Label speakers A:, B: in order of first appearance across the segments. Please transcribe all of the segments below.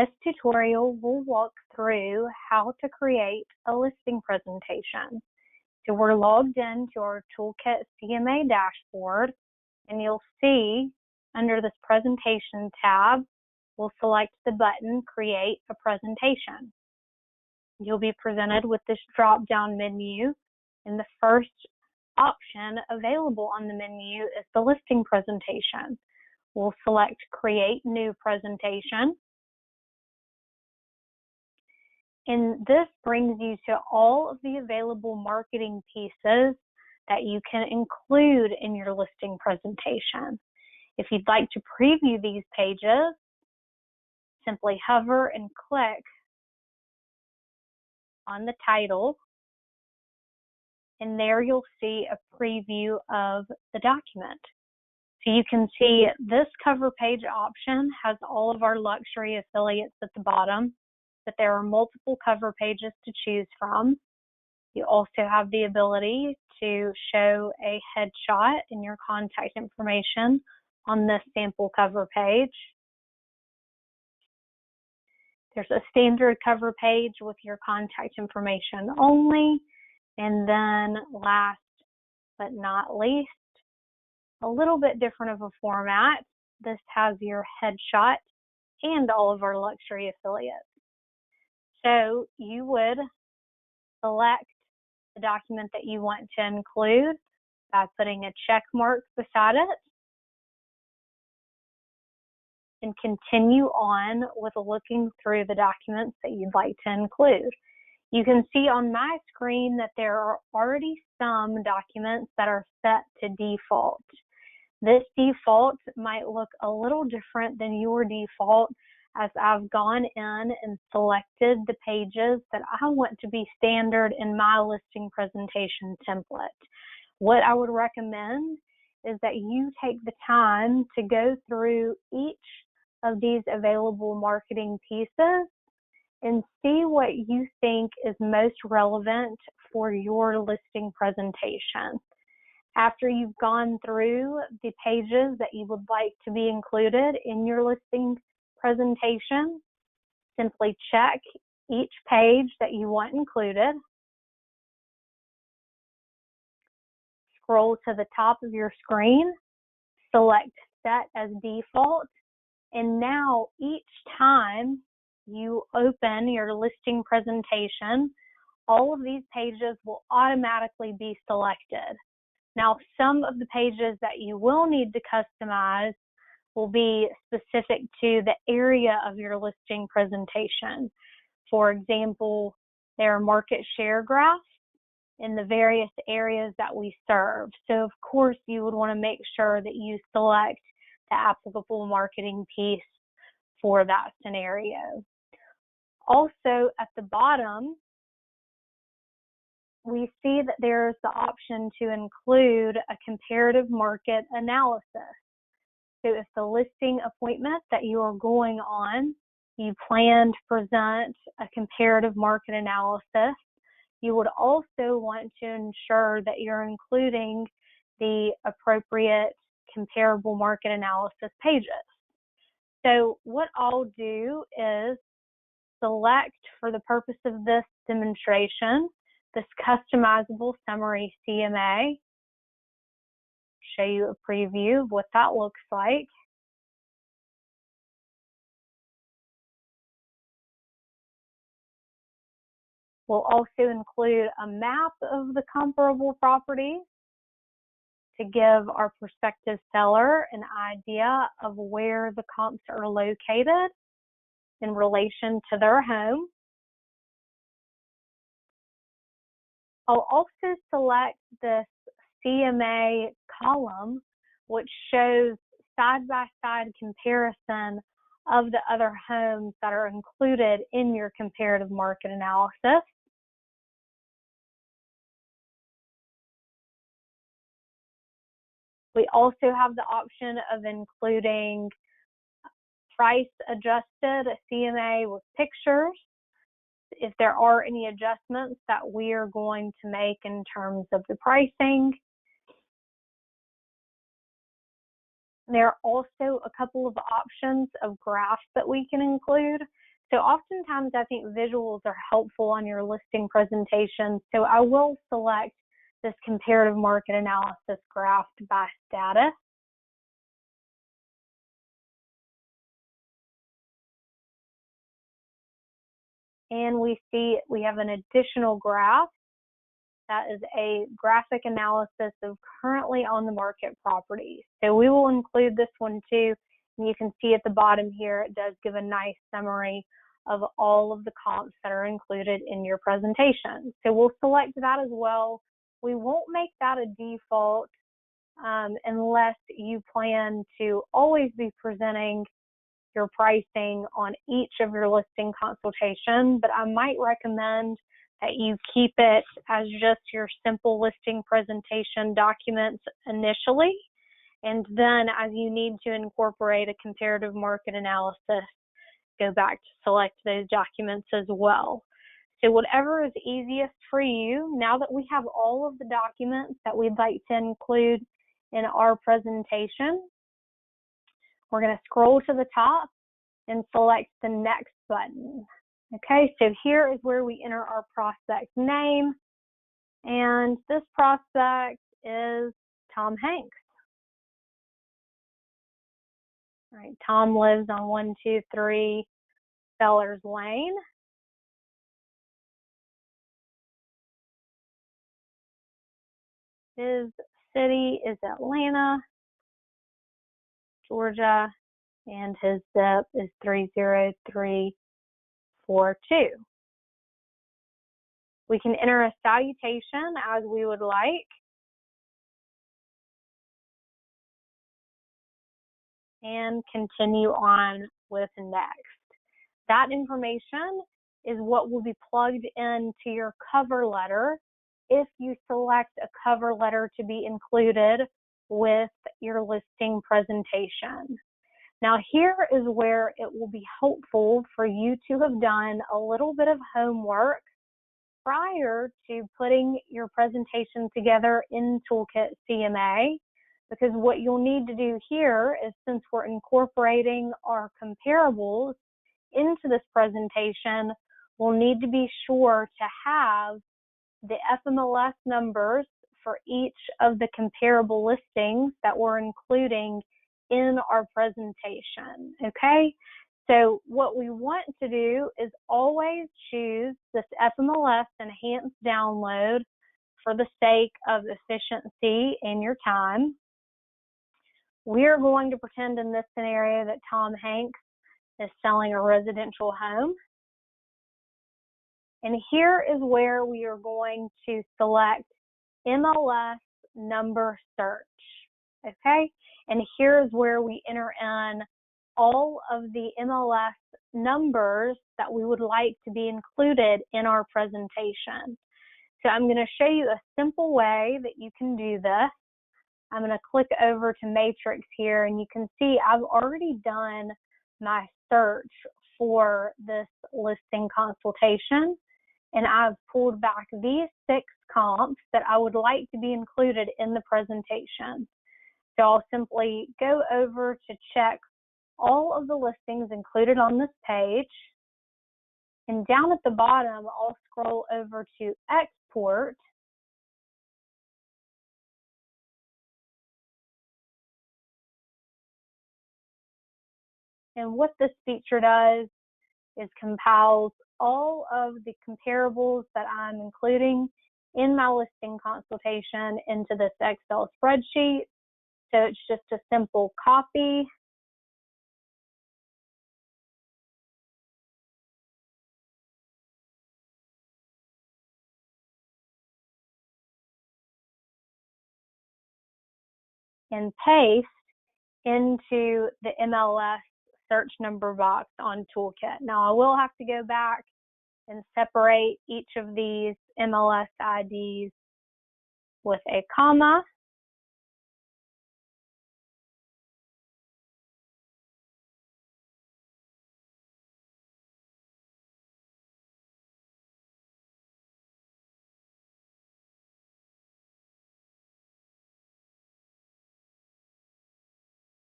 A: this tutorial, we'll walk through how to create a listing presentation. So we're logged into our Toolkit CMA dashboard, and you'll see under this presentation tab, we'll select the button Create a Presentation. You'll be presented with this drop-down menu, and the first option available on the menu is the listing presentation. We'll select Create New Presentation. And this brings you to all of the available marketing pieces that you can include in your listing presentation. If you'd like to preview these pages, simply hover and click on the title, and there you'll see a preview of the document. So you can see this cover page option has all of our luxury affiliates at the bottom, but there are multiple cover pages to choose from. You also have the ability to show a headshot and your contact information on this sample cover page. There's a standard cover page with your contact information only. And then last but not least, a little bit different of a format. This has your headshot and all of our luxury affiliates. So you would select the document that you want to include by putting a check mark beside it and continue on with looking through the documents that you'd like to include. You can see on my screen that there are already some documents that are set to default. This default might look a little different than your default, as I've gone in and selected the pages that I want to be standard in my listing presentation template. What I would recommend is that you take the time to go through each of these available marketing pieces and see what you think is most relevant for your listing presentation. After you've gone through the pages that you would like to be included in your listing presentation, simply check each page that you want included. Scroll to the top of your screen, select Set as Default, and now each time you open your listing presentation, all of these pages will automatically be selected. Now, some of the pages that you will need to customize will be specific to the area of your listing presentation. For example, there are market share graphs in the various areas that we serve. So, of course, you would want to make sure that you select the applicable marketing piece for that scenario. Also, at the bottom, we see that there's the option to include a comparative market analysis. So if the listing appointment that you are going on, you plan to present a comparative market analysis, you would also want to ensure that you're including the appropriate comparable market analysis pages. So what I'll do is select, for the purpose of this demonstration, this customizable summary CMA. Show you a preview of what that looks like. We'll also include a map of the comparable properties to give our prospective seller an idea of where the comps are located in relation to their home. I'll also select this CMA column, which shows side-by-side comparison of the other homes that are included in your comparative market analysis. We also have the option of including price-adjusted CMA with pictures, if there are any adjustments that we are going to make in terms of the pricing. There are also a couple of options of graphs that we can include. So oftentimes I think visuals are helpful on your listing presentation. So I will select this comparative market analysis graph by status. And we see we have an additional graph that is a graphic analysis of currently on the market properties. So we will include this one too. And you can see at the bottom here, it does give a nice summary of all of the comps that are included in your presentation. So we'll select that as well. We won't make that a default unless you plan to always be presenting your pricing on each of your listing consultation, but I might recommend that you keep it as just your simple listing presentation documents initially, and then as you need to incorporate a comparative market analysis, go back to select those documents as well. So whatever is easiest for you, now that we have all of the documents that we'd like to include in our presentation, we're going to scroll to the top and select the next button. Okay, so here is where we enter our prospect name, and this prospect is Tom Hanks. All right, Tom lives on 123 Fellers Lane. His city is Atlanta, Georgia, and his zip is 30342. We can enter a salutation as we would like. And continue on with next. That information is what will be plugged into your cover letter if you select a cover letter to be included with your listing presentation. Now here is where it will be helpful for you to have done a little bit of homework prior to putting your presentation together in Toolkit CMA, because what you'll need to do here is, since we're incorporating our comparables into this presentation, we'll need to be sure to have the FMLS numbers for each of the comparable listings that we're including in our presentation, okay? So what we want to do is always choose this FMLS enhanced download for the sake of efficiency in your time. We're going to pretend in this scenario that Tom Hanks is selling a residential home. And here is where we are going to select MLS number search, okay? And here is where we enter in all of the MLS numbers that we would like to be included in our presentation. So I'm going to show you a simple way that you can do this. I'm going to click over to Matrix here, and you can see I've already done my search for this listing consultation, and I've pulled back these 6 comps that I would like to be included in the presentation. So I'll simply go over to check all of the listings included on this page, and down at the bottom, I'll scroll over to Export. And what this feature does is compiles all of the comparables that I'm including in my listing consultation into this Excel spreadsheet. So it's just a simple copy and paste into the MLS search number box on Toolkit. Now I will have to go back and separate each of these MLS IDs with a comma.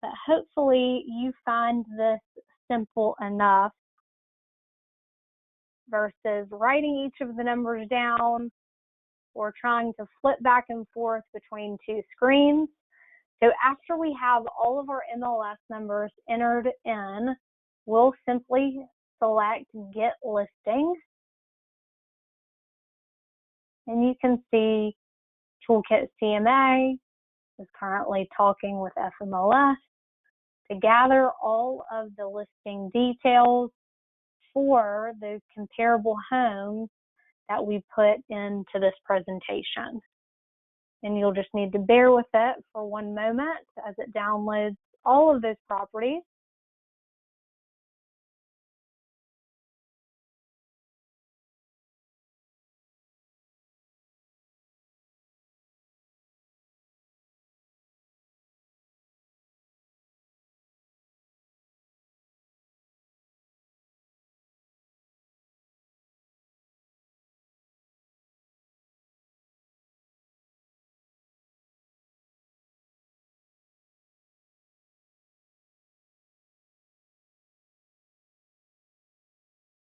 A: But hopefully you find this simple enough versus writing each of the numbers down or trying to flip back and forth between two screens. So after we have all of our MLS numbers entered in, we'll simply select Get Listing. And you can see Toolkit CMA is currently talking with FMLS to gather all of the listing details for the comparable homes that we put into this presentation. And you'll just need to bear with it for one moment as it downloads all of those properties.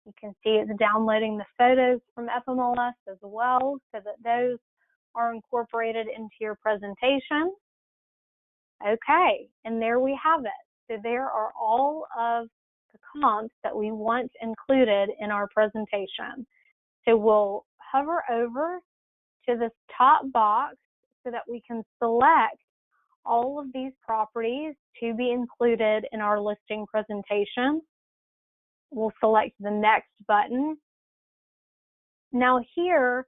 A: You can see it's downloading the photos from FMLS as well, so that those are incorporated into your presentation. Okay, and there we have it. So there are all of the comps that we want included in our presentation. So we'll hover over to this top box so that we can select all of these properties to be included in our listing presentation. We'll select the next button. Now here,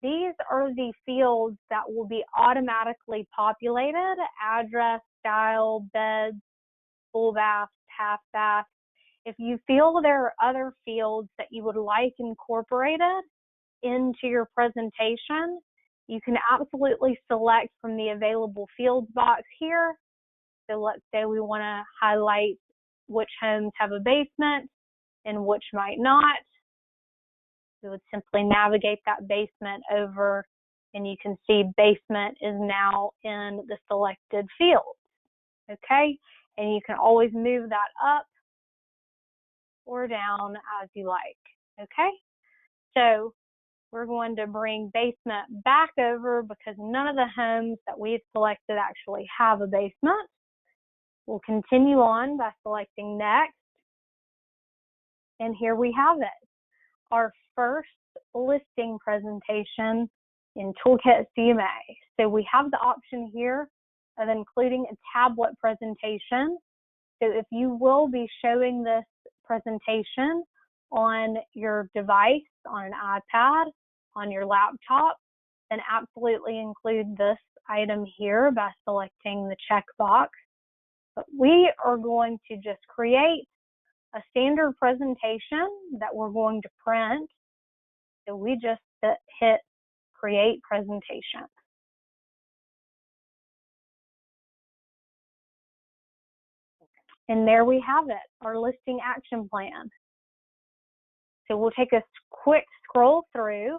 A: these are the fields that will be automatically populated: address, style, beds, full bath, half bath. If you feel there are other fields that you would like incorporated into your presentation, you can absolutely select from the available fields box here. So let's say we want to highlight which homes have a basement and which might not. We would simply navigate that basement over, and you can see basement is now in the selected field. Okay, and you can always move that up or down as you like. Okay, so we're going to bring basement back over because none of the homes that we've selected actually have a basement. We'll continue on by selecting next. And here we have it, our first listing presentation in Toolkit CMA. So we have the option here of including a tablet presentation. So if you will be showing this presentation on your device, on an iPad, on your laptop, then absolutely include this item here by selecting the checkbox. But we are going to just create a standard presentation that we're going to print. So we just hit Create Presentation. And there we have it, our listing action plan. So we'll take a quick scroll through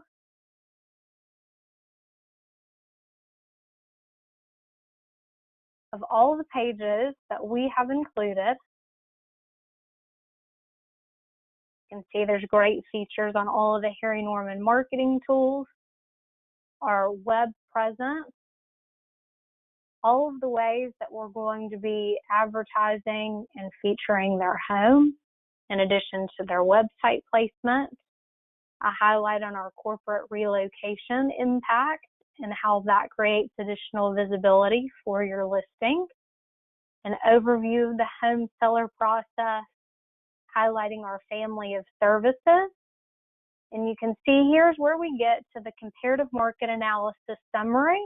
A: of all the pages that we have included. You can see there's great features on all of the Harry Norman marketing tools, our web presence, all of the ways that we're going to be advertising and featuring their home, in addition to their website placement. A highlight on our corporate relocation impact and how that creates additional visibility for your listing. An overview of the home seller process, highlighting our family of services. And you can see here's where we get to the comparative market analysis summary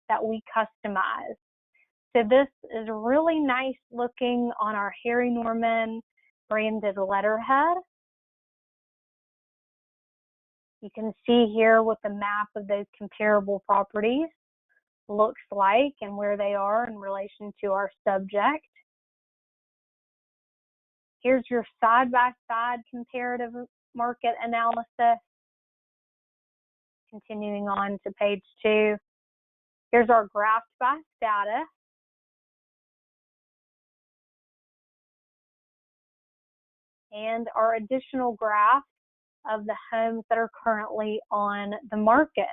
A: that we customize. So this is really nice looking on our Harry Norman branded letterhead. You can see here what the map of those comparable properties looks like and where they are in relation to our subject. Here's your side-by-side comparative market analysis. Continuing on to page 2. Here's our graph by status. And our additional graph of the homes that are currently on the market.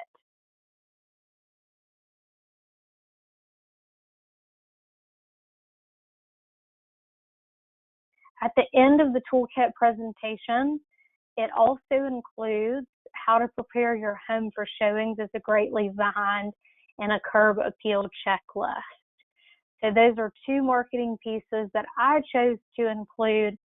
A: At the end of the toolkit presentation, it also includes how to prepare your home for showings as a great leave behind and a curb appeal checklist. So those are two marketing pieces that I chose to include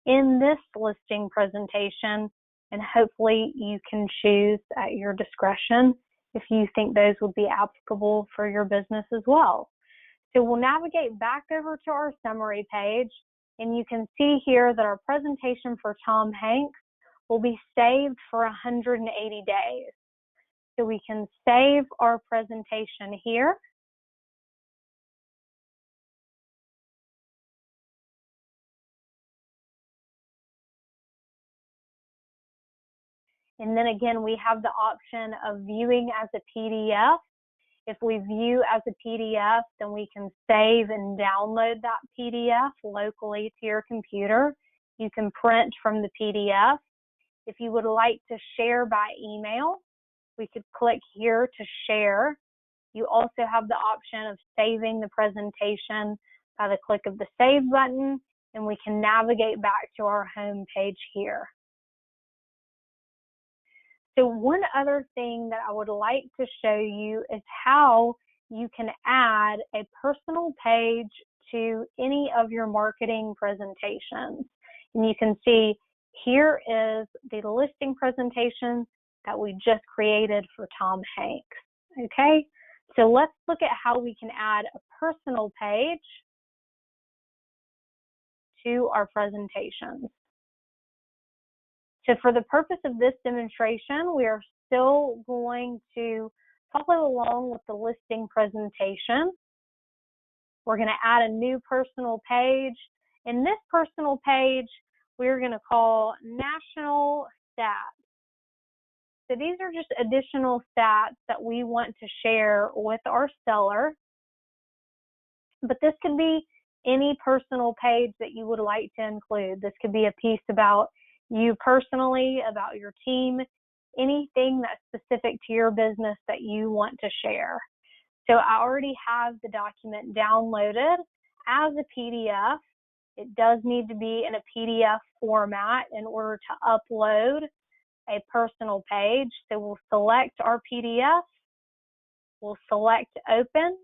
A: in this listing presentation, and hopefully you can choose at your discretion if you think those would be applicable for your business as well. So we'll navigate back over to our summary page, and you can see here that our presentation for Tom Hanks will be saved for 180 days. So we can save our presentation here. And then again, we have the option of viewing as a PDF. If we view as a PDF, then we can save and download that PDF locally to your computer. You can print from the PDF. If you would like to share by email, we could click here to share. You also have the option of saving the presentation by the click of the Save button, and we can navigate back to our home page here. So one other thing that I would like to show you is how you can add a personal page to any of your marketing presentations. And you can see here is the listing presentation that we just created for Tom Hanks. Okay, so let's look at how we can add a personal page to our presentations. So for the purpose of this demonstration, we are still going to follow along with the listing presentation. We're going to add a new personal page. In this personal page, we're going to call National Stats. So these are just additional stats that we want to share with our seller. But this could be any personal page that you would like to include. This could be a piece about you personally, about your team, anything that's specific to your business that you want to share. So I already have the document downloaded as a PDF. It does need to be in a PDF format in order to upload a personal page. So we'll select our PDF, we'll select Open.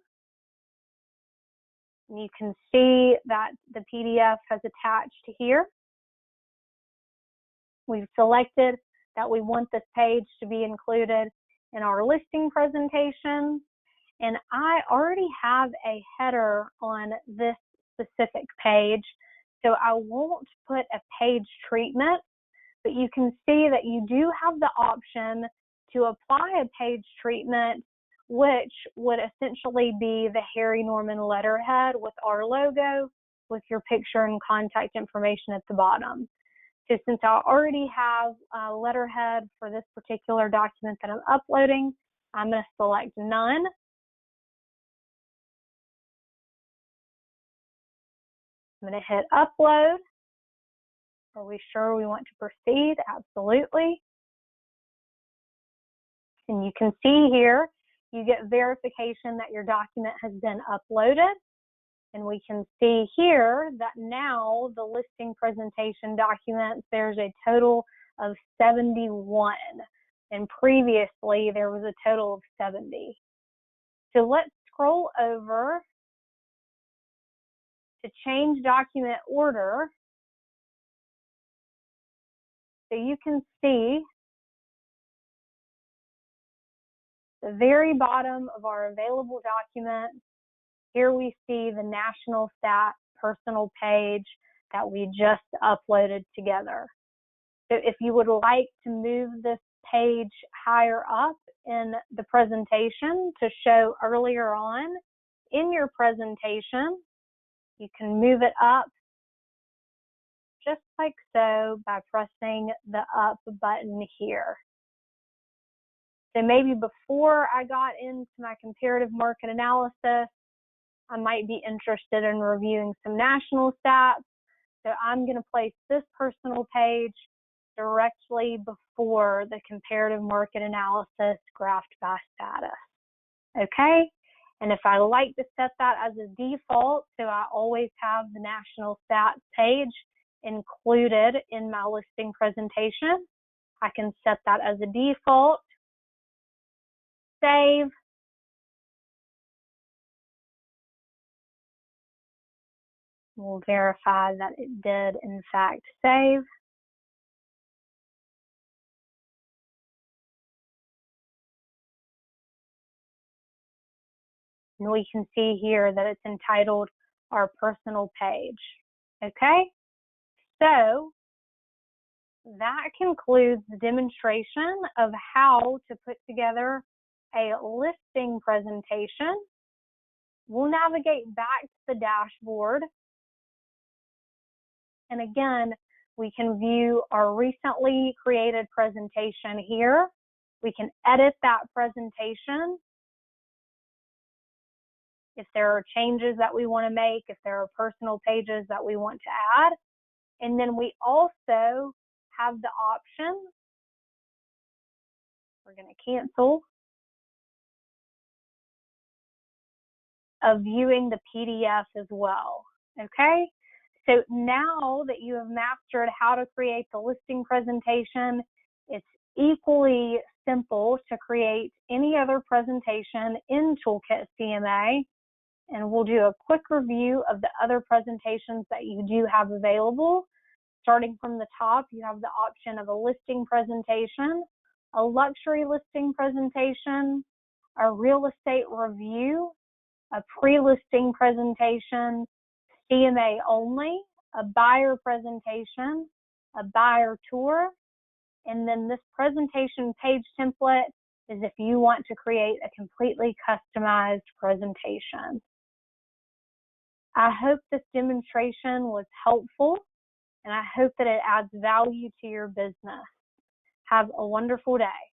A: And you can see that the PDF has attached here. We've selected that we want this page to be included in our listing presentation. And I already have a header on this specific page, so I won't put a page treatment, but you can see that you do have the option to apply a page treatment, which would essentially be the Harry Norman letterhead with our logo, with your picture and contact information at the bottom. So since I already have a letterhead for this particular document that I'm uploading, I'm going to select None. I'm going to hit Upload. Are we sure we want to proceed? Absolutely. And you can see here, you get verification that your document has been uploaded. And we can see here that now the listing presentation documents, there's a total of 71. And previously there was a total of 70. So let's scroll over to change document order. So you can see the very bottom of our available documents. Here we see the National Stat personal page that we just uploaded together. So if you would like to move this page higher up in the presentation to show earlier on in your presentation, you can move it up just like so by pressing the up button here. So maybe before I got into my comparative market analysis, I might be interested in reviewing some national stats. So I'm going to place this personal page directly before the comparative market analysis graphed by status. Okay? And if I like to set that as a default, so I always have the national stats page included in my listing presentation, I can set that as a default, save, we'll verify that it did in fact save. And we can see here that it's entitled Our Personal Page. Okay, so that concludes the demonstration of how to put together a listing presentation. We'll navigate back to the dashboard. And again, we can view our recently created presentation here. We can edit that presentation if there are changes that we want to make, if there are personal pages that we want to add. And then we also have the option, we're going to cancel, of viewing the PDF as well. Okay, so now that you have mastered how to create the listing presentation, it's equally simple to create any other presentation in Toolkit CMA. And we'll do a quick review of the other presentations that you do have available. Starting from the top, you have the option of a listing presentation, a luxury listing presentation, a real estate review, a pre-listing presentation, CMA only, a buyer presentation, a buyer tour, and then this presentation page template is if you want to create a completely customized presentation. I hope this demonstration was helpful, and I hope that it adds value to your business. Have a wonderful day.